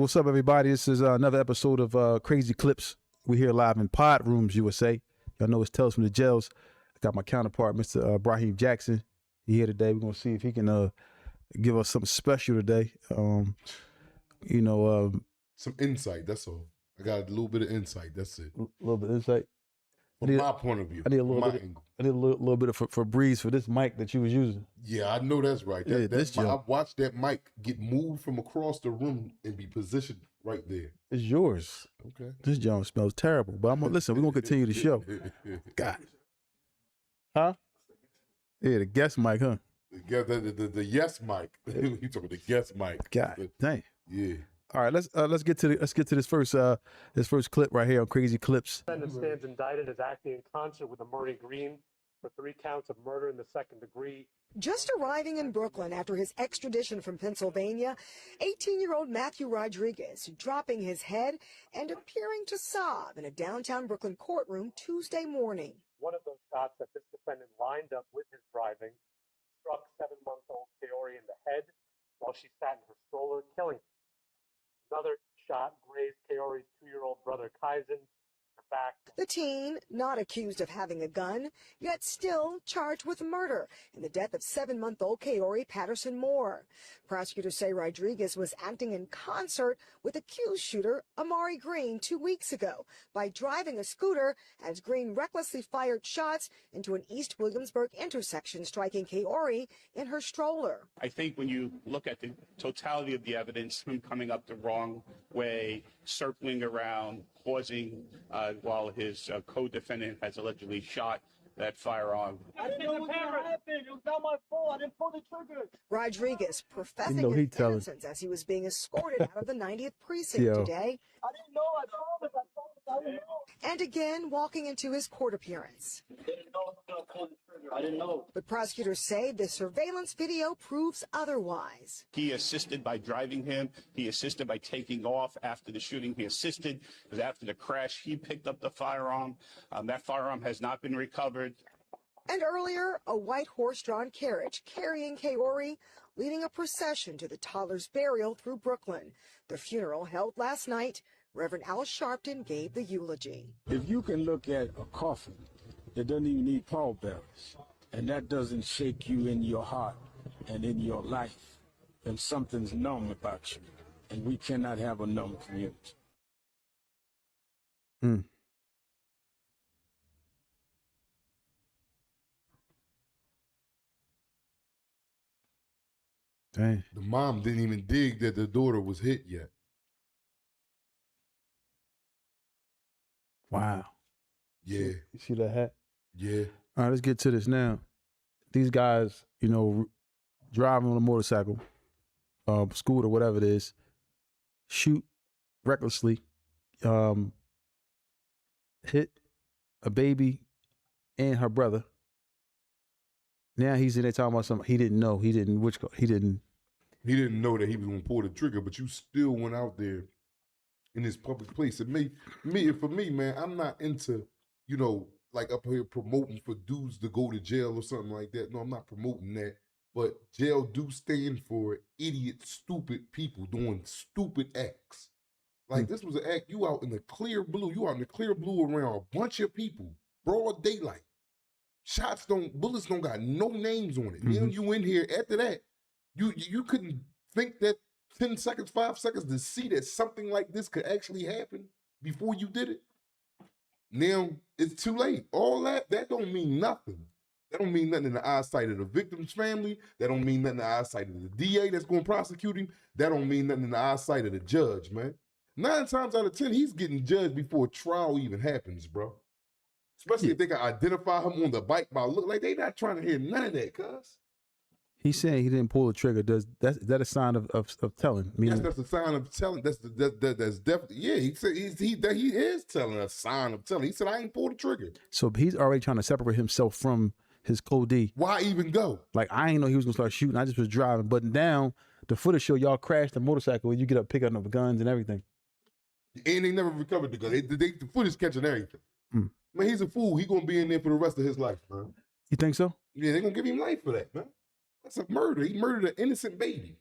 What's up, everybody? This is another episode of Crazy Clips. We're here live in Pod Rooms, USA. Y'all know it's Tales from the Jails. I got my counterpart, Mr. Braheem Jackson. He here today. We're going to see if he can give us something special today. Some insight, that's all. I got a little bit of insight, that's it. A little bit of insight. From my point of view. I need a little bit of breeze for this mic that you was using. Yeah, I know that's right. I watched that mic get moved from across the room and be positioned right there. It's yours. Okay. This joint smells terrible, but I'm gonna listen. We're gonna continue the show. God. Huh? Yeah, the guest mic, huh? The yes mic. You talking about the guest mic? God, dang. Yeah. All right, let's get to this first clip right here on Crazy Clips. Defendant stands indicted as acting in concert with Amari Green for 3 counts of murder in the 2nd degree. Just arriving in Brooklyn after his extradition from Pennsylvania, 18-year-old Matthew Rodriguez dropping his head and appearing to sob in a downtown Brooklyn courtroom Tuesday morning. One of those shots that this defendant lined up with his driving struck 7-month-old Kaori in the head while she sat in her stroller, killing her. Another shot grazed Kaori's 2-year-old brother Kaizen in the back. The teen, not accused of having a gun, yet still charged with murder in the death of 7-month-old Kaori Patterson Moore. Prosecutors say Rodriguez was acting in concert with accused shooter Amari Green 2 weeks ago by driving a scooter as Green recklessly fired shots into an East Williamsburg intersection, striking Kaori in her stroller. I think when you look at the totality of the evidence, him coming up the wrong way, circling around, pausing while his co-defendant has allegedly shot that firearm. I didn't know what was going to happen. It was not my fault. I didn't pull the trigger. Rodriguez professing his innocence as he was being escorted out of the 90th precinct today. I didn't know. I promise. I didn't know. And again, walking into his court appearance. I didn't know I was going to pull the trigger. I didn't know. But prosecutors say the surveillance video proves otherwise. He assisted by driving him. He assisted by taking off after the shooting. He assisted because after the crash, he picked up the firearm. That firearm has not been recovered. And earlier, a white horse-drawn carriage carrying Kaori, leading a procession to the toddler's burial through Brooklyn. The funeral held last night. Reverend Al Sharpton gave the eulogy. If you can look at a coffin that doesn't even need pallbearers, and that doesn't shake you in your heart and in your life, then something's numb about you, and we cannot have a numb community. Dang. The mom didn't even dig that the daughter was hit yet. Wow. Yeah. You see that hat? Yeah. All right, let's get to this now. These guys, driving on a motorcycle, scooter, whatever it is, shoot recklessly, hit a baby and her brother. Now he's in there talking about something he didn't know. He didn't know that he was going to pull the trigger, but you still went out there in this public place. And for me, man, I'm not into, like up here promoting for dudes to go to jail or something like that. No, I'm not promoting that. But jail do stand for idiot, stupid people doing stupid acts. Like this was an act, you out in the clear blue. You out in the clear blue around a bunch of people, broad daylight. Bullets don't got no names on it. Then you in here after that, you couldn't think that 10 seconds, 5 seconds to see that something like this could actually happen before you did it. Now it's too late. All that don't mean nothing. That don't mean nothing in the eyesight of the victim's family. That don't mean nothing in the eyesight of the DA that's going to prosecute him. That don't mean nothing in the eyesight of the judge, man. 9 times out of 10, he's getting judged before trial even happens, bro. Especially if they can identify him on the bike by look. Like, they not trying to hear none of that, cuz. He's saying he didn't pull the trigger. Is that a sign of telling? Yes, that's a sign of telling. That's definitely, yeah, he said he is telling, a sign of telling. He said, I ain't pulled the trigger. So he's already trying to separate himself from his co-D. Why even go? Like, I ain't know he was going to start shooting. I just was driving. But now, the footage show y'all crashed the motorcycle and you get up picking up the guns and everything. And they never recovered the gun. The footage catching everything. Man, he's a fool. He gonna be in there for the rest of his life, man. You think so? Yeah, they're gonna give him life for that, man. That's a murder. He murdered an innocent baby.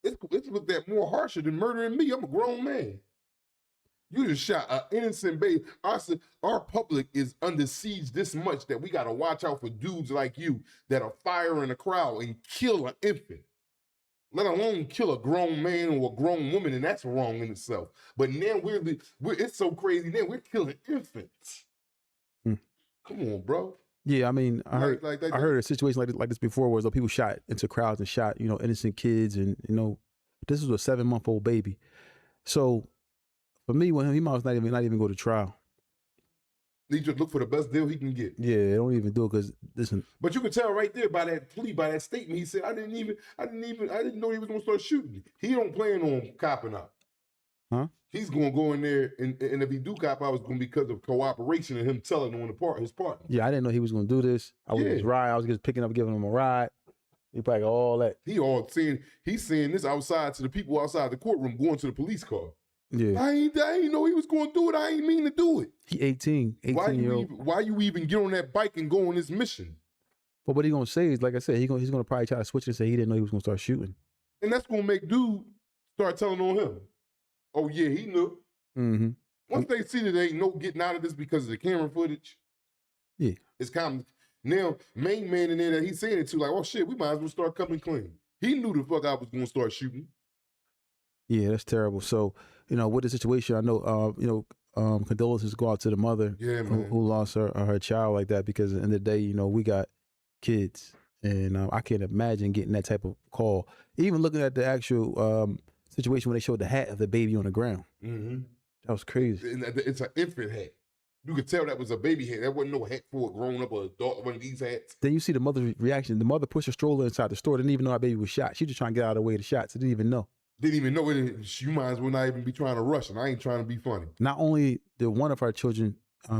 it's looked at more harsher than murdering me. I'm a grown man. You just shot an innocent baby. Our public is under siege this much that we got to watch out for dudes like you that'll fire in a crowd and kill an infant, let alone kill a grown man or a grown woman, and that's wrong in itself. But now it's so crazy. Now we're killing infants. Come on, bro. Yeah, I mean, I heard a situation like this before, where people shot into crowds and shot, innocent kids, and this was a 7-month-old baby. So for me, when he might not even go to trial. He just look for the best deal he can get. Yeah, don't even do it because listen. But you can tell right there by that plea, by that statement, he said, I didn't know he was gonna start shooting. He don't plan on copping out. Huh? He's gonna go in there, and if he do cop out, it's gonna be because of cooperation and him telling on his partner. Yeah, I didn't know he was gonna do this. I was just riding. I was just picking up, giving him a ride. He probably got all that. He's saying this outside to the people outside the courtroom, going to the police car. Yeah, I ain't know he was going to do it. I ain't mean to do it. He 18 year old. Why you even get on that bike and go on this mission? But what he gonna say is, like I said, he's gonna probably try to switch it and say he didn't know he was gonna start shooting. And that's gonna make dude start telling on him. Oh yeah, he knew. Mm-hmm. Once they see that there ain't no getting out of this because of the camera footage, yeah, it's kind of now main man in there that he's saying it to, like, oh shit, we might as well start coming clean. He knew the fuck I was gonna start shooting. Yeah, that's terrible. So, with the situation, I know, condolences go out to the mother who lost her child like that, because at the end of the day, we got kids, and I can't imagine getting that type of call. Even looking at the actual situation when they showed the hat of the baby on the ground. Mm-hmm. That was crazy. And it's an infant hat. You could tell that was a baby hat. That wasn't no hat for a grown up or adult, one of these hats. Then you see the mother's reaction. The mother pushed a stroller inside the store. Didn't even know our baby was shot. She just trying to get out of the way of the shots. Didn't even know. Didn't even know it. You might as well not even be trying to rush, and I ain't trying to be funny. Not only did one of our children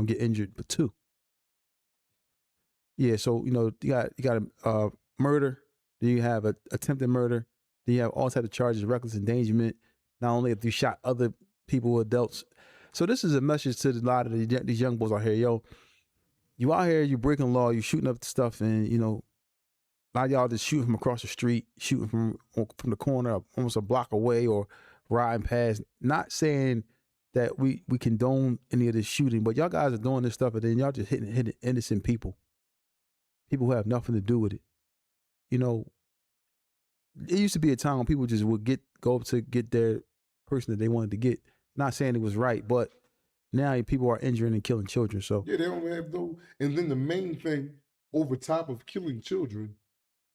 get injured, but two. Yeah, so you got a murder. Then you have attempted murder. Then you have all types of charges, reckless endangerment. Not only if you shot other people, adults. So this is a message to a lot of these young boys out here. Yo, you out here, you breaking law, you shooting up stuff, and a lot of y'all just shooting from across the street, shooting from the corner, almost a block away, or riding past. Not saying that we condone any of this shooting, but y'all guys are doing this stuff, and then y'all just hitting innocent people who have nothing to do with it. It used to be a time when people just would go up to get their person that they wanted to get. Not saying it was right, but now people are injuring and killing children. So yeah, they don't have no. And then the main thing over top of killing children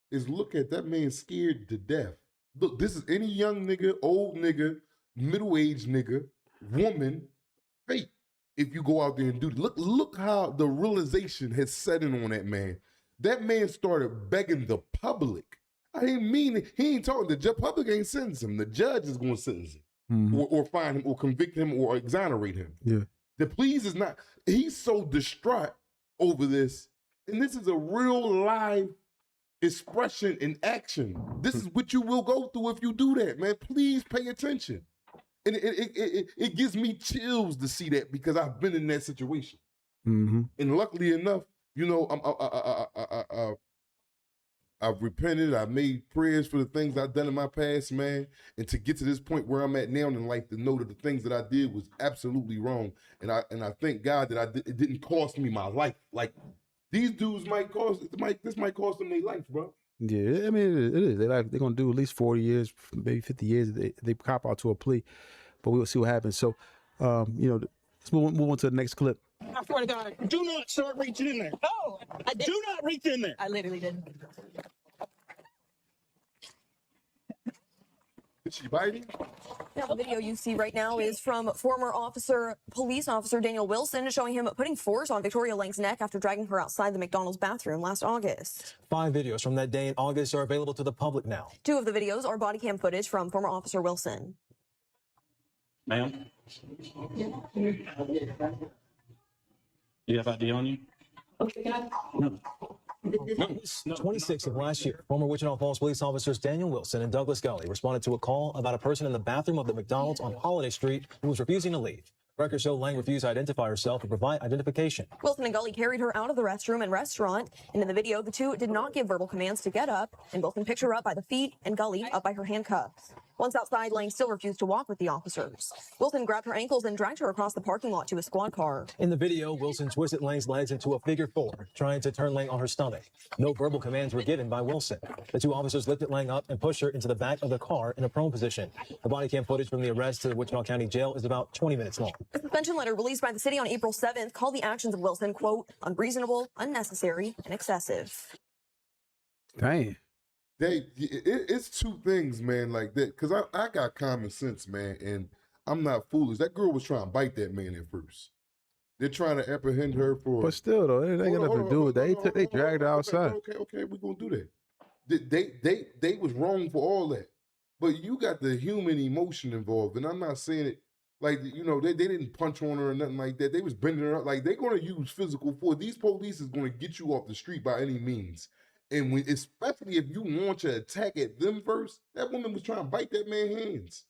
is look at that man scared to death. Look, this is any young nigga, old nigga, middle-aged nigga, woman, fate. If you go out there and do it. Look how the realization has set in on that man. That man started begging the public. I ain't mean it. He ain't talking. The public ain't sentencing him. The judge is going to sentence him. Mm-hmm. Or fine him, or convict him, or exonerate him. Yeah. The pleas is not. He's so distraught over this, and this is a real live expression in action. This is what you will go through if you do that, man. Please pay attention. And it gives me chills to see that, because I've been in that situation. Mm-hmm. And luckily enough, I've repented. I've made prayers for the things I've done in my past, man. And to get to this point where I'm at now in life, to know that the things that I did was absolutely wrong. And I thank God that it didn't cost me my life. Like, these dudes this might cost them their life, bro. Yeah, I mean, it is. They're going to do at least 40 years, maybe 50 years. They cop out to a plea, but we'll see what happens. So, let's move on to the next clip. I swear to God, do not start reaching in there. No, I did. Do not reach in there. I literally did. Did she bite him? Now, the video you see right now is from former police officer Daniel Wilson, showing him putting force on Victoria Lang's neck after dragging her outside the McDonald's bathroom last August. 5 videos from that day in August are available to the public now. 2 of the videos are body cam footage from former officer Wilson. Ma'am? You have ID on you? No. August 26th of last year, former Wichita Falls police officers Daniel Wilson and Douglas Gully responded to a call about a person in the bathroom of the McDonald's on Holiday Street who was refusing to leave. Records show Lang refused to identify herself and provide identification. Wilson and Gully carried her out of the restroom and restaurant. And in the video, the two did not give verbal commands to get up, and Wilson picked her up by the feet and Gully up by her handcuffs. Once outside, Lang still refused to walk with the officers. Wilson grabbed her ankles and dragged her across the parking lot to a squad car. In the video, Wilson twisted Lang's legs into a figure 4, trying to turn Lang on her stomach. No verbal commands were given by Wilson. The two officers lifted Lang up and pushed her into the back of the car in a prone position. The body cam footage from the arrest to the Wichita County Jail is about 20 minutes long. A suspension letter released by the city on April 7th called the actions of Wilson, quote, unreasonable, unnecessary, and excessive. Dang. It's two things, man, like that. Because I got common sense, man, and I'm not foolish. That girl was trying to bite that man at first. They're trying to apprehend her for. But still, though, it ain't got nothing to do with that. They dragged her outside. Okay, we're gonna do that. They was wrong for all that, but you got the human emotion involved, and I'm not saying it like they didn't punch on her or nothing like that. They was bending her up. Like they're gonna use physical force. These police is gonna get you off the street by any means. And especially if you launch an attack at them first, that woman was trying to bite that man's hands.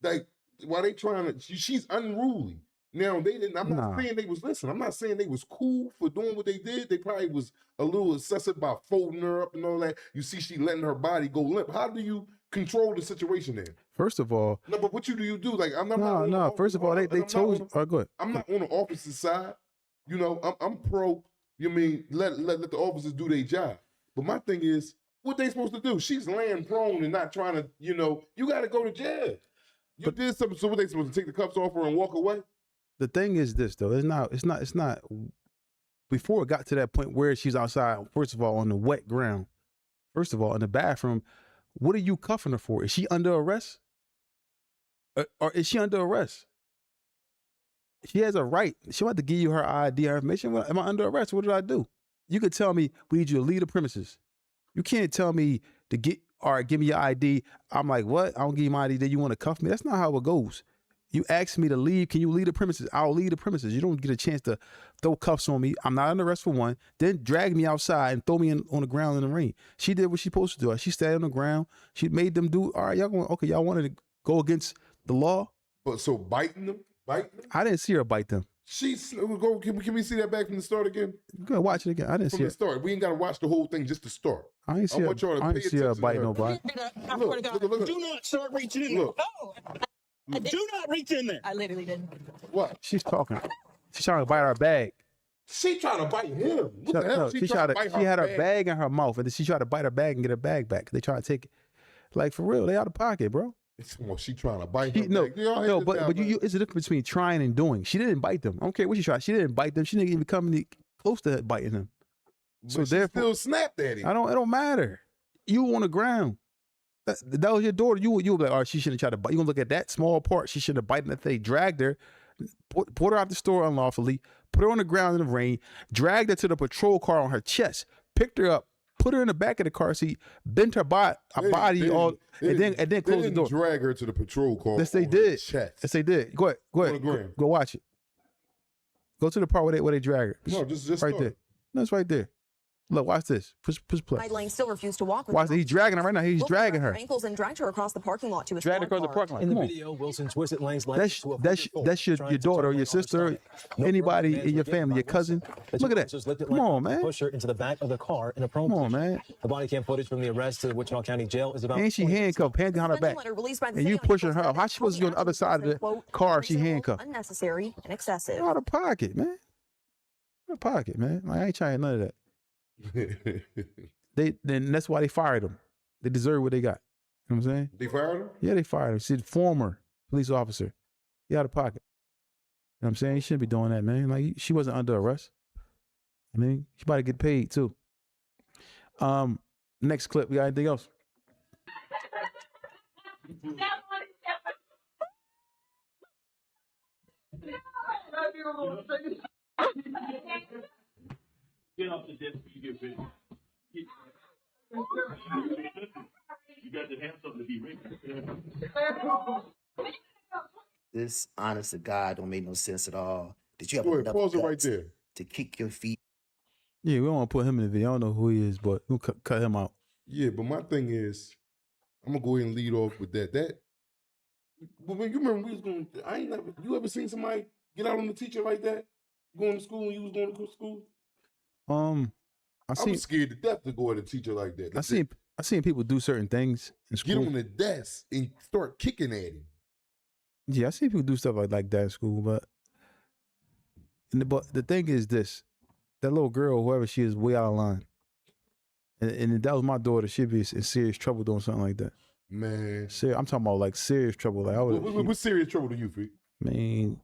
Like, while they trying to, she's unruly. Now, they didn't, I'm not saying they was, listen, I'm not saying they was cool for doing what they did. They probably was a little excessive by folding her up and all that. You see she letting her body go limp. How do you control the situation there? First of all. No, but what do you do? Like, I'm not. No. First of all, they told you. Go ahead. I'm not on the officer's side. I'm pro, let the officers do their job. But my thing is, what they supposed to do? She's laying prone and not trying to, you got to go to jail. You did something, so what they supposed to take the cuffs off her and walk away? The thing is this, though. It's not. Before it got to that point where she's outside, first of all, on the wet ground, first of all, in the bathroom, what are you cuffing her for? Is she under arrest? Or is she under arrest? She has a right. She want to give you her ID, her information. Am I under arrest? What did I do? You could tell me, we need you to leave the premises. You can't tell me to give me your ID. I'm like, what? I don't give you my ID. Then you want to cuff me? That's not how it goes. You ask me to leave. Can you leave the premises? I'll leave the premises. You don't get a chance to throw cuffs on me. I'm not under arrest for one. Then drag me outside and throw me on the ground in the rain. She did what she's supposed to do. She stayed on the ground. She made them do, all right, y'all wanted to go against the law? But so biting them? I didn't see her bite them. Can we see that back from the start again? Go watch it again. I didn't see the start. We ain't got to watch the whole thing just to start. I ain't see her bite nobody. Look. Do not start reaching in there. No. Do not reach in there. I literally did. What? She's talking. She's trying to bite our bag. She trying to bite him. What the hell? She had her bag in her mouth, and then she tried to bite her bag and get her bag back. They try to take it. Like, for real, they out of pocket, bro. She trying to bite him. No, but it's a difference between trying and doing. She didn't bite them. I don't care what she tried. She didn't bite them. She didn't even come close to biting them. So therefore, still snapped at him. It don't matter. You on the ground. That was your daughter. You were like, all right, she shouldn't try to bite. You gonna look at that small part. She shouldn't have bited that. They dragged her, put her out the store unlawfully, put her on the ground in the rain, dragged her to the patrol car on her chest, picked her up, put her in the back of the car seat, bent her body and then closed the door. Drag her to the patrol car. Yes, they did. Yes, they did. Go ahead. Go watch it. Go to the part where they drag her. No, just right there. No, it's right there. Look, watch this. Push play. Lang still refused to walk with watch. He's dragging her right now. He's dragging her. Ankles and dragged her across the parking lot to a dragged across the parking lot. In the video, Wilson twisted Lang's legs. That's your daughter, your sister, anybody in your family, your cousin. Look at that. Come on, man. Push her into the back of the car in a prone position. Come on, man. The body cam footage from the arrest to the Wichita County Jail is about. And she handcuffed, hand behind her back, and you pushing her up. How she supposed to be on the other side of the car if she handcuffed? Unnecessary and excessive. Out of pocket, man. Out of pocket, man. Like, I ain't trying none of that. Then that's why they fired him. They deserve what they got. You know what I'm saying? They fired him? Yeah, they fired him. She's a former police officer. He out of pocket. You know what I'm saying? He shouldn't be doing that, man. Like, she wasn't under arrest. I mean, she about to get paid too. Next clip, we got anything else? Get off the desk when you get ready. You got to have something to be ready. This, honest to God, don't make no sense at all. Did you have enough pause it right there to kick your feet? Yeah, we don't want to put him in the video. I don't know who he is, but we'll cut him out. Yeah, but my thing is, I'm gonna go ahead and lead off with that. You remember we was going? You ever seen somebody get out on the teacher like that? Going to school when you was going to school? I was scared to death to go at a teacher like that. I seen people do certain things in school. Get on the desk and start kicking at him. Yeah, I see people do stuff like that in school, but the thing is this: that little girl, whoever she is, way out of line. And if that was my daughter, she'd be in serious trouble doing something like that. Man, I'm talking about like serious trouble. Like, what serious trouble do you feel? I mean,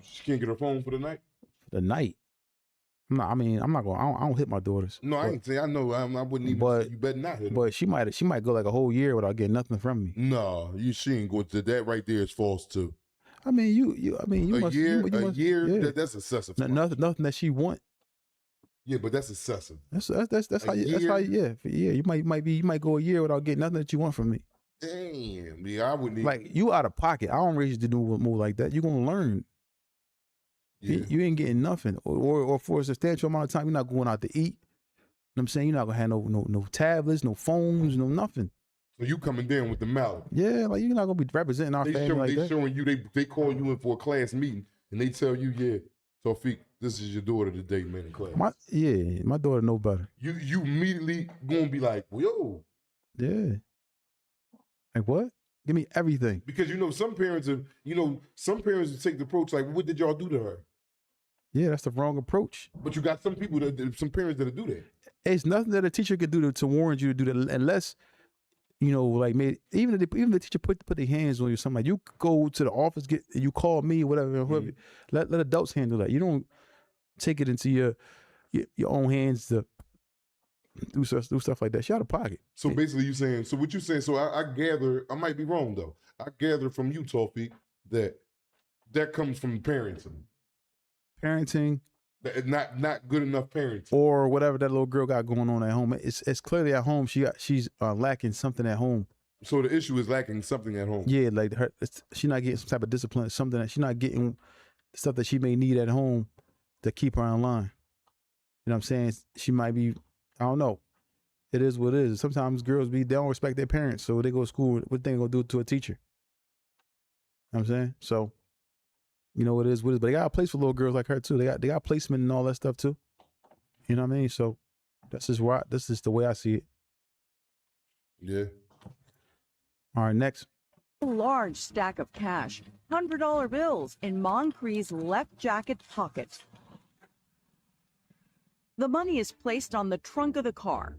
she can't get her phone for the night. The night. I'm not going. I don't hit my daughters. No, I ain't saying. I know. I wouldn't even. Say you better not hit her. But she might go like a whole year without getting nothing from me. No, she ain't going to. That right there is false too. I mean, you must. A year. Yeah. That's excessive. Nothing that she want. Yeah, but that's excessive. That's how you. You might go a year without getting nothing that you want from me. Damn, I wouldn't even. Like, you out of pocket. I don't raise you to do move like that. You're gonna learn. Yeah. You ain't getting nothing, or for a substantial amount of time, you're not going out to eat. You know what I'm saying? You're not gonna have no tablets, no phones, no nothing. So you coming down with the mallet? Yeah, like you're not gonna be representing our family like that. They showing you. They call you in for a class meeting and they tell you, yeah, Tawfiq, this is your daughter today, man, in class. My daughter know better. You immediately gonna be like, yo. Yeah. Like what? Give me everything. Because some parents take the approach like, what did y'all do to her? Yeah, that's the wrong approach. But you got some parents that'll do that. It's nothing that a teacher could do to warrant you to do that, unless, like maybe even if the teacher put their hands on you, something like, you go to the office, you call me, whatever, whoever. Let adults handle that. You don't take it into your own hands to do stuff like that. She out of pocket. So basically, what you saying? So I gather, I might be wrong though. I gather from you, Tawfiq, that comes from parenting. Not good enough parenting, or whatever that little girl got going on at home. It's clearly at home. She's lacking something at home. So the issue is lacking something at home. Yeah, like she's not getting some type of discipline. Something that she's not getting, stuff that she may need at home to keep her in line. You know what I'm saying? She might be. I don't know. It is what it is. Sometimes girls they don't respect their parents, so they go to school. What they gonna do to a teacher? You know what I'm saying? So. It is what it is. But they got a place for little girls like her too. They got placement and all that stuff too. You know what I mean? So this is the way I see it. Yeah. All right, next. A large stack of cash, $100 bills in Moncrief's left jacket pocket. The money is placed on the trunk of the car.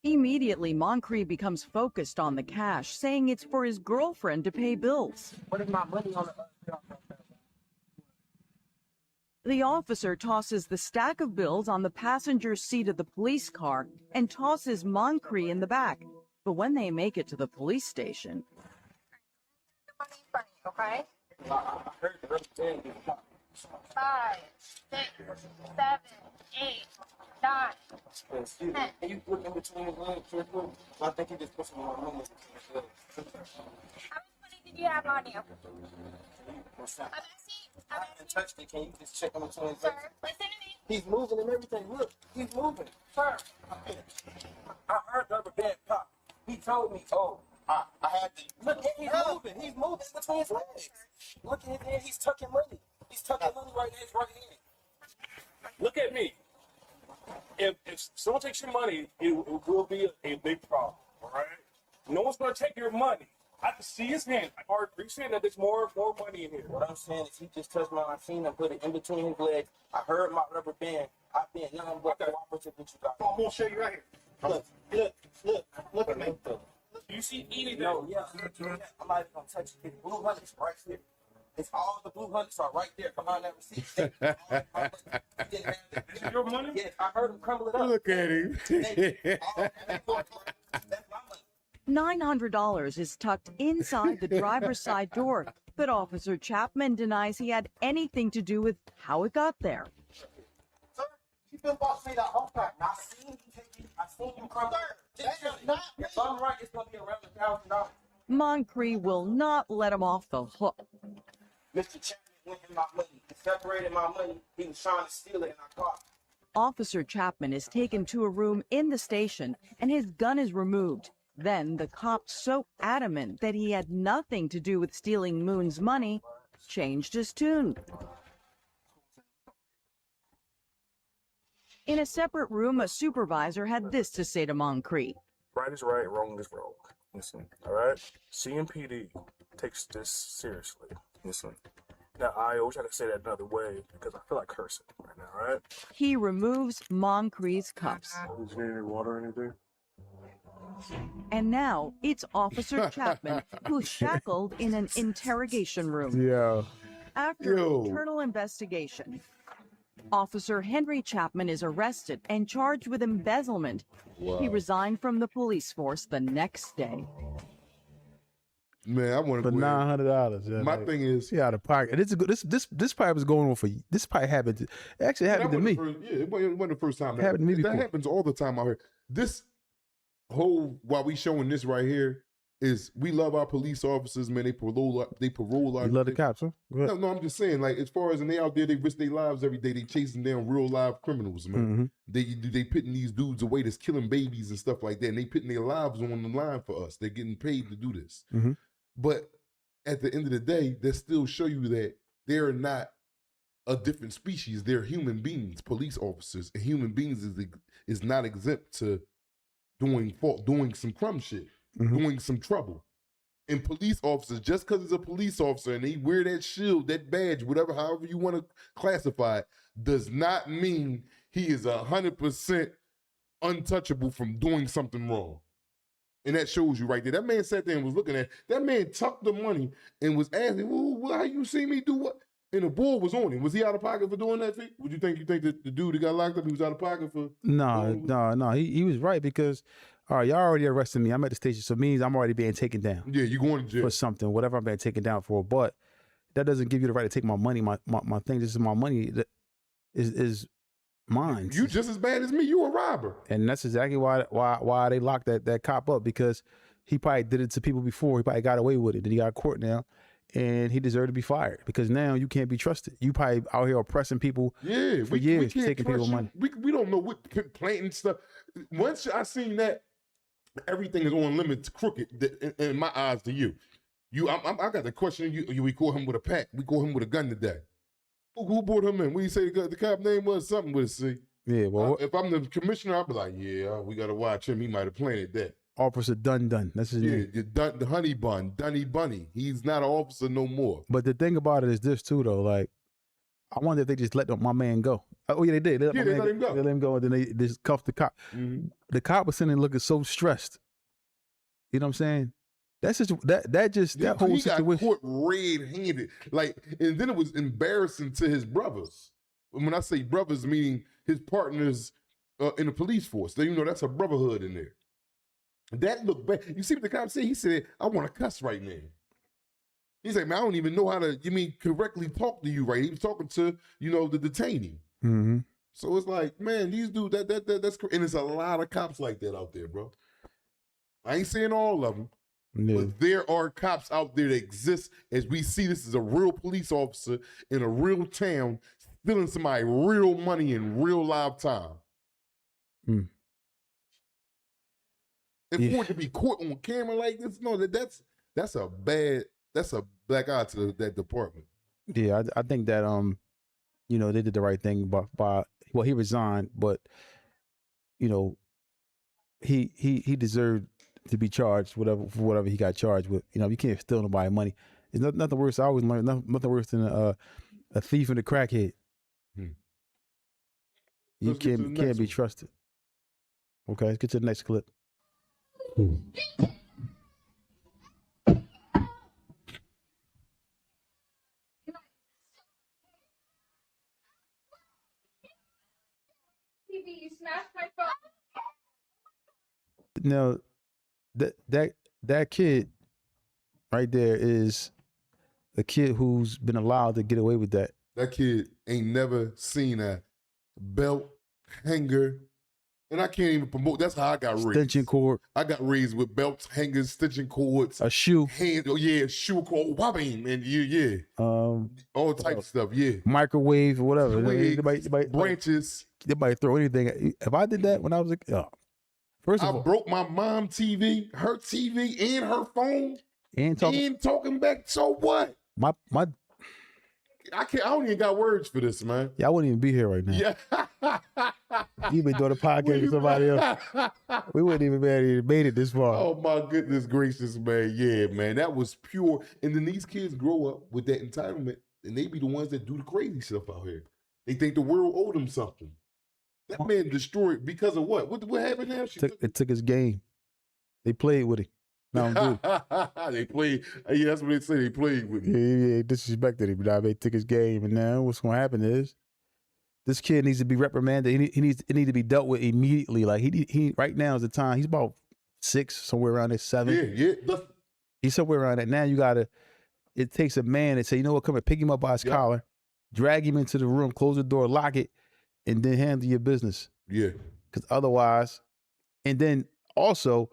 Immediately, Moncrief becomes focused on the cash, saying it's for his girlfriend to pay bills. What is my money on The officer tosses the stack of bills on the passenger seat of the police car and tosses Moncrief in the back. But when they make it to the police station... Okay? 5, 6, 7, 8, 9. Excuse me. Can you look in between his legs real quick? I think he just put some more room in his legs. How much money did you have on you? I haven't touched it. Can you just check in between his Sir, legs? listen to me. He's moving and everything. Look, he's moving. Sir. I heard the rubber band pop. He told me, I had to. Look, he's moving. He's moving in between his legs. Look at his hand. He's tucking money. He's tucking money right in his right hand. Look at me. If someone takes your money, it will be a big problem. All right. No one's gonna take your money. I can see his hand. Are you saying that there's more money in here? What I'm saying is he just touched I seen him put it in between his legs. I heard my rubber band. I've been nothing but cooperative with you guys. I'm gonna show you right here. Look at me. You see anything? No, yeah. I'm not even gonna touch it. It's blue hundreds right here. It's all the blue hundreds are right there. Come on, that receipt. Is it your money? Yes, I heard him crumble it up. Look at him. $900 is tucked inside the driver's side door, but Officer Chapman denies he had anything to do with how it got there. Sir, you've been bossing me that whole time. I seen you crumble it. If I'm right, it's going to be around $1,000. Moncrief will not let him off the hook. Mr. Chapman went in my money. He separated my money. He was trying to steal it, and I caught him. Officer Chapman is taken to a room in the station, and his gun is removed. Then the cop, so adamant that he had nothing to do with stealing Moon's money, changed his tune. In a separate room, a supervisor had this to say to Moncrief. Right is right, wrong is wrong. Listen, all right? CMPD takes this seriously. Listen. Now, I always try to say that another way because I feel like cursing right now, all right? He removes Moncrief's cuffs. Is there any water or anything? And now it's Officer Chapman, who's shackled in an interrogation room. Yeah. After an internal investigation, Officer Henry Chapman is arrested and charged with embezzlement. Wow. He resigned from the police force the next day. Man, I want to for $900. Yeah, my thing is, out of pocket. And this probably was going on for this. Probably happened. It actually happened to me. It wasn't the first time. It happened to me before. That happens all the time out here. This whole while we showing this right here is we love our police officers, man. They parole our. You love the cops, huh? No, I'm just saying, like, as far as and they out there, they risk their lives every day. They chasing down real live criminals, man. They putting these dudes away that's killing babies and stuff like that, and they putting their lives on the line for us. They're getting paid to do this. But at the end of the day, they still show you that they're not a different species. They're human beings, police officers, and human beings is not exempt to doing some crumb shit, doing some trouble. And police officers, just because he's a police officer and they wear that shield, that badge, whatever, however you want to classify it, does not mean he is 100% untouchable from doing something wrong. And that shows you right there. That man sat there and was looking at, that man tucked the money and was asking, well, how you see me do what? And the bull was on him. Was he out of pocket for doing that thing? Would you think that the dude that got locked up, he was out of pocket for? No. He was right because, all right, y'all already arrested me. I'm at the station, so it means I'm already being taken down. Yeah, you going to jail for something, whatever I'm being taken down for. But that doesn't give you the right to take my money. My thing. This is my money. That is mine. You just as bad as me. You a robber. And that's exactly why they locked that cop up, because he probably did it to people before. He probably got away with it. Then he got caught now, and he deserved to be fired because now you can't be trusted. You probably out here oppressing people for years, taking people's money. We don't know what planting stuff. Once I seen that, everything is on limits, crooked in my eyes to you. I got the question. We call him with a pack. We call him with a gun today. Who brought him in? What do you say the cop name was? Something with a C. Yeah, well, if I'm the commissioner, I'll be like, yeah, we got to watch him. He might have planted that. Officer Dun. That's his name. The honey bun, Dunny Bunny. He's not an officer no more. But the thing about it is this too, though. Like, I wonder if they just let my man go. Oh yeah, they did. They let him go. They let him go, and then they just cuffed the cop. The cop was sitting there looking so stressed. You know what I'm saying? That's just that whole situation. He got caught red-handed, like, and then it was embarrassing to his brothers. When I say brothers, meaning his partners in the police force. So, that's a brotherhood in there. That looked bad. You see what the cop said? He said, "I want to cuss right now." He's like, "Man, I don't even know how to correctly talk to you right." He was talking to the detainee. So it's like, man, these dudes that's and there's a lot of cops like that out there, bro. I ain't saying all of them. Yeah. But there are cops out there that exist, as we see this is a real police officer in a real town stealing somebody real money in real live time. And for it to be caught on camera like this, no, that's a black eye to that department. Yeah, I think that they did the right thing by he resigned, but he deserved to be charged for whatever he got charged with. You can't steal nobody's money. It's nothing worse. I always learned nothing worse than a thief and a crackhead. You can't be trusted. Okay, let's get to the next clip. You smashed my phone. Now, that kid right there is a kid who's been allowed to get away with that. That kid ain't never seen a belt, hanger, and I can't even promote. That's how I got raised. Stitching cord. I got raised with belts, hangers, stitching cords, a shoe, shoe cord, wobbing, and all type of stuff. Microwave or whatever. Branches. They might throw anything. If I did that when I was First I of all, broke my mom TV, her TV, and her phone, and talking back. So what? my I don't even got words for this, man. yeah, I wouldn't even be here right now. Yeah. You been doing a podcast with somebody else. We wouldn't even have made it this far. Oh my goodness gracious, man. Yeah, man. That was pure. And then these kids grow up with that entitlement, and they be the ones that do the crazy stuff out here. They think the world owed them something. That man destroyed because of what? What happened now? It took his game. They played with him. No, they played. Yeah, that's what they say. They played with him. yeah, disrespected him. Now they took his game, and now what's going to happen is this kid needs to be reprimanded. It needs to be dealt with immediately. Like he right now is the time. He's about 6, somewhere around there, 7. Yeah. He's somewhere around that. Now you gotta. It takes a man to say, you know what, come and pick him up by his collar, drag him into the room, close the door, lock it, and then handle your business. Yeah. Because otherwise, and then also,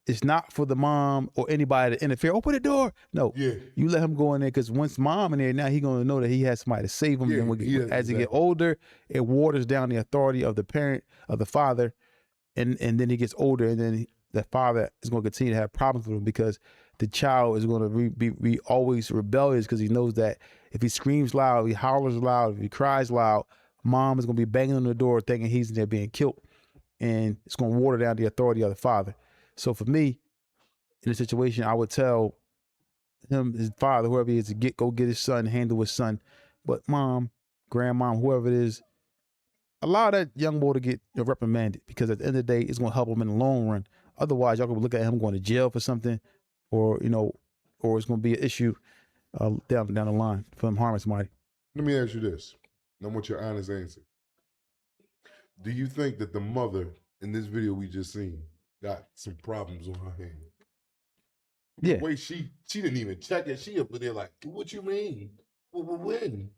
it's not for the mom or anybody to interfere. Open the door. No. Yeah. You let him go in there because once mom in there, now he's going to know that he has somebody to save him. Yeah, And as he get older, it waters down the authority of the parent, of the father. And then he gets older, and then the father is going to continue to have problems with him because the child is going to be always rebellious because he knows that if he screams loud, if he hollers loud, if he cries loud, mom is going to be banging on the door thinking he's in there being killed. And it's going to water down the authority of the father. So for me, in a situation, I would tell him, his father, whoever he is, to go get his son, handle his son. But mom, grandmom, whoever it is, allow that young boy to get reprimanded because at the end of the day, it's going to help him in the long run. Otherwise, y'all going to look at him going to jail for something, or or it's going to be an issue down the line for him harming somebody. Let me ask you this. I want your honest answer. Do you think that the mother in this video we just seen got some problems on her hand? Yeah. The way she didn't even check it. She up there like, what you mean? When?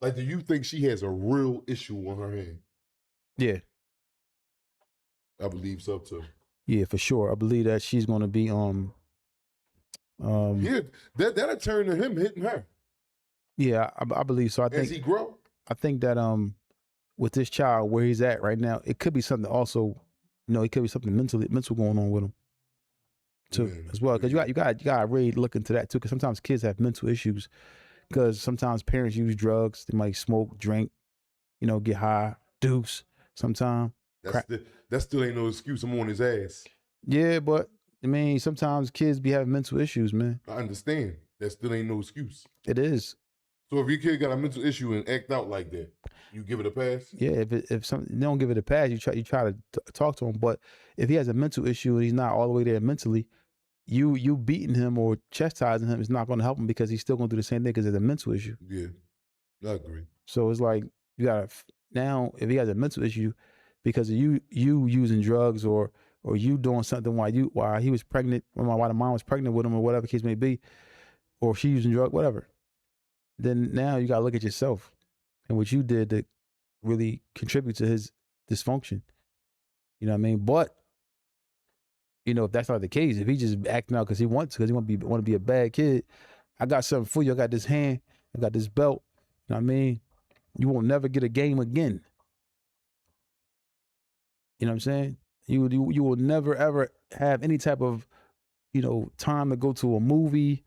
Like, do you think she has a real issue on her hand? Yeah. I believe so too. Yeah, for sure. I believe that she's going to be yeah, that'll turn to him hitting her. Yeah, I believe so. I think as he grow. I think that with this child where he's at right now, it could be something also. It could be something mental going on with him too, as well. Because you got really look into that too. Because sometimes kids have mental issues. Because sometimes parents use drugs. They might smoke, drink, get high, deuce. Sometimes that still ain't no excuse. I'm on his ass. Yeah, but I mean, sometimes kids be having mental issues, man. I understand. That still ain't no excuse. It is. So if your kid got a mental issue and act out like that, you give it a pass? Yeah, if something, you don't give it a pass, you try to talk to him. But if he has a mental issue and he's not all the way there mentally, you beating him or chastising him is not going to help him because he's still going to do the same thing because it's a mental issue. Yeah, I agree. So it's like you got to now if he has a mental issue because of you using drugs or you doing something while he was pregnant, while the mom was pregnant with him or whatever the case may be, or she using drugs, whatever. Then now you gotta look at yourself and what you did to really contribute to his dysfunction. You know what I mean? But if that's not the case, if he just acting out because he want to be a bad kid, I got something for you. I got this hand, I got this belt. You know what I mean? You won't never get a game again. You know what I'm saying? You will never ever have any type of time to go to a movie,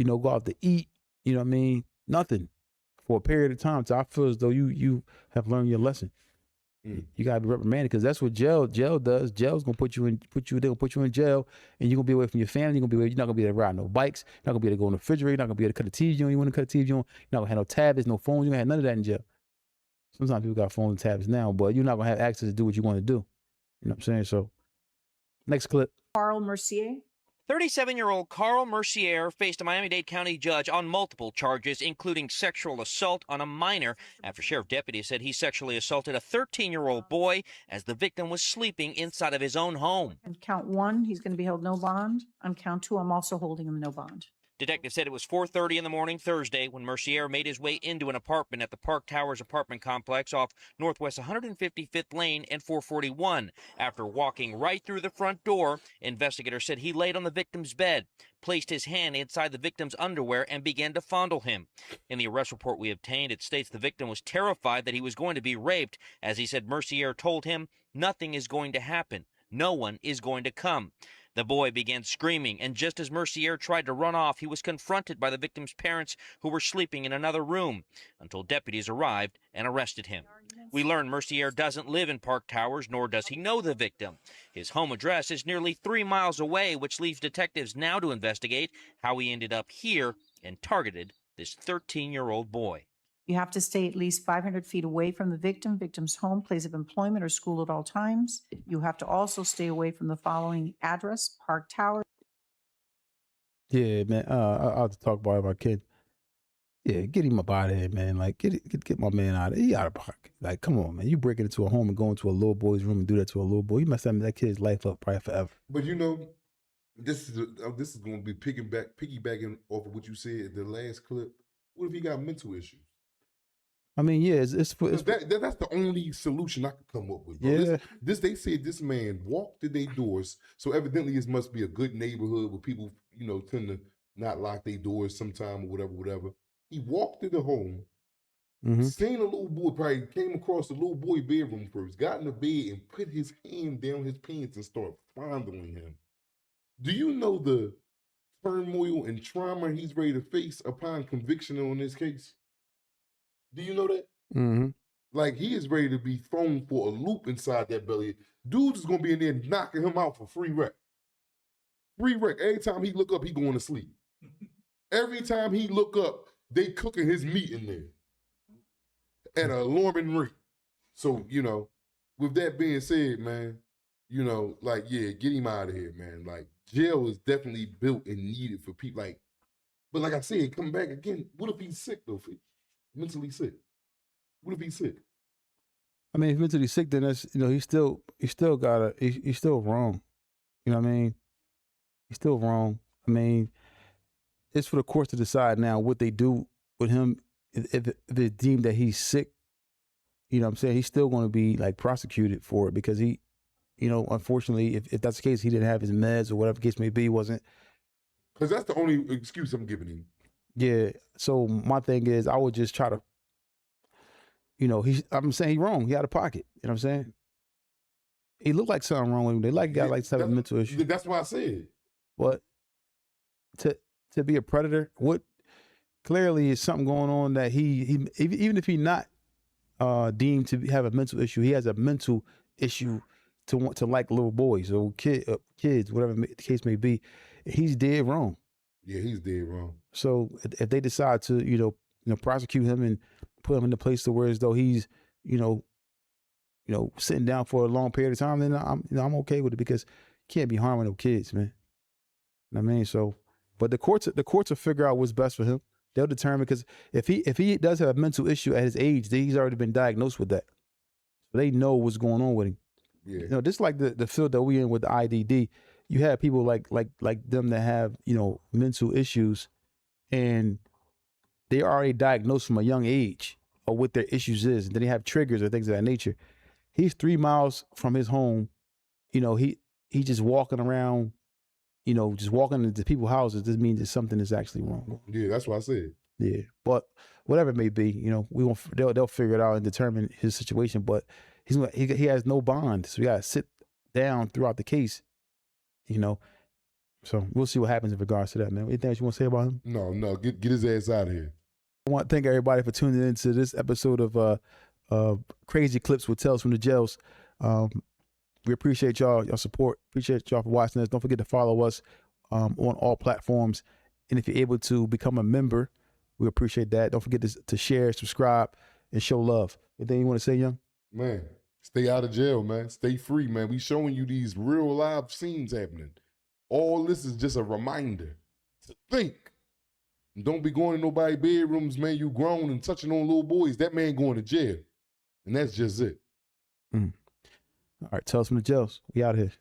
go out to eat. You know what I mean? Nothing for a period of time. So I feel as though you have learned your lesson. You gotta be reprimanded because that's what jail does. Jail's gonna put you in jail, and you're gonna be away from your family. You're not gonna be able to ride no bikes. You're not gonna be able to go in the refrigerator. You're not gonna be able to cut a TV on. You want to cut a TV on. You're not gonna have no tablets, no phones. You gonna have none of that in jail. Sometimes people got phones and tablets now, but you're not gonna have access to do what you want to do. You know what I'm saying? So, next clip. Carl Mercier. 37-year-old Carl Mercier faced a Miami-Dade County judge on multiple charges, including sexual assault on a minor, after sheriff deputies said he sexually assaulted a 13-year-old boy as the victim was sleeping inside of his own home. On count 1, he's going to be held no bond. On count 2, I'm also holding him no bond. Detectives said it was 4:30 in the morning Thursday when Mercier made his way into an apartment at the Park Towers apartment complex off Northwest 155th Lane and 441. After walking right through the front door, investigators said he laid on the victim's bed, placed his hand inside the victim's underwear, and began to fondle him. In the arrest report we obtained, it states the victim was terrified that he was going to be raped, as he said Mercier told him, "Nothing is going to happen. No one is going to come. The boy began screaming, and just as Mercier tried to run off, he was confronted by the victim's parents, who were sleeping in another room, until deputies arrived and arrested him. We learn Mercier doesn't live in Park Towers, nor does he know the victim. His home address is nearly 3 miles away, which leaves detectives now to investigate how he ended up here and targeted this 13-year-old boy. You have to stay at least 500 feet away from the victim, victim's home, place of employment, or school at all times. You have to also stay away from the following address: Park Tower. Yeah, man. I'll have to talk about it if I can. Yeah, get him up out of here, man. Like, get my man out of here. He out of pocket. Like, come on, man. You breaking into a home and going to a little boy's room and do that to a little boy. You messed that kid's life up probably forever. But you know, this is going to be piggybacking off of what you said in the last clip. What if he got mental issues? I mean, yeah, it's that's the only solution I could come up with. Bro. Yeah. This they said this man walked to their doors, so evidently it must be a good neighborhood where people, you know, tend to not lock their doors sometime or whatever. He walked to the home, seen a little boy, probably came across the little boy bedroom first, got in the bed and put his hand down his pants and started fondling him. Do you know the turmoil and trauma he's ready to face upon conviction on this case? Do you know that? Mm-hmm. Like, he is ready to be thrown for a loop inside that belly. Dude is going to be in there knocking him out for free rec. Free rec. Every time he look up, he going to sleep. Every time he look up, they cooking his meat in there at an alarming rate. So, you know, with that being said, man, you know, like, yeah, get him out of here, man. Like, jail is definitely built and needed for people. Like, but like I said, come back again. What if he's sick, though, mentally sick? What if he's sick? I mean, if mentally sick, then that's, you know, he's still wrong. You know what I mean? He's still wrong. I mean, it's for the courts to decide now what they do with him. If it's deemed that he's sick, you know what I'm saying? He's still going to be like prosecuted for it because he, you know, unfortunately, if that's the case, he didn't have his meds or whatever the case may be, wasn't. Because that's the only excuse I'm giving him. Yeah. So my thing is, I would just try to, you know, I'm saying he's wrong. He out of pocket. You know what I'm saying? He looked like something wrong with him. They like got like some mental issue. That's why I said. But to be a predator, what clearly is something going on that he even if he's not deemed to have a mental issue, he has a mental issue to want to like little boys or kids, whatever the case may be. He's dead wrong. Yeah, he's dead wrong. So if they decide to, you know, prosecute him and put him in a place to where as though he's, you know, sitting down for a long period of time, then I'm okay with it because you can't be harming no kids, man. You know what I mean? So, but the courts will figure out what's best for him. They'll determine, because if he does have a mental issue at his age, he's already been diagnosed with that. So they know what's going on with him. Yeah. You know, just like the field that we in with the IDD, you have people like them that have, you know, mental issues, and they are already diagnosed from a young age of what their issues is, and then they have triggers or things of that nature. He's 3 miles from his home. You know, he just walking around, you know, just walking into people's houses. This means that something is actually wrong. Yeah, that's what I said. Yeah, but whatever it may be, you know, they'll figure it out and determine his situation. But he has no bond, so we gotta sit down throughout the case, you know. So we'll see what happens in regards to that, man. Anything else you want to say about him? No, get his ass out of here. I want to thank everybody for tuning into this episode of Crazy Clips with Tales from the Jails. We appreciate y'all support. Appreciate y'all for watching us. Don't forget to follow us on all platforms. And if you're able to become a member, we appreciate that. Don't forget to share, subscribe, and show love. Anything you want to say, Young? Man, stay out of jail, man. Stay free, man. We showing you these real live scenes happening. All this is just a reminder to think. Don't be going to nobody's bedrooms, man. You grown and touching on little boys. That man going to jail. And that's just it. All right, Tales from the Jails. We out here.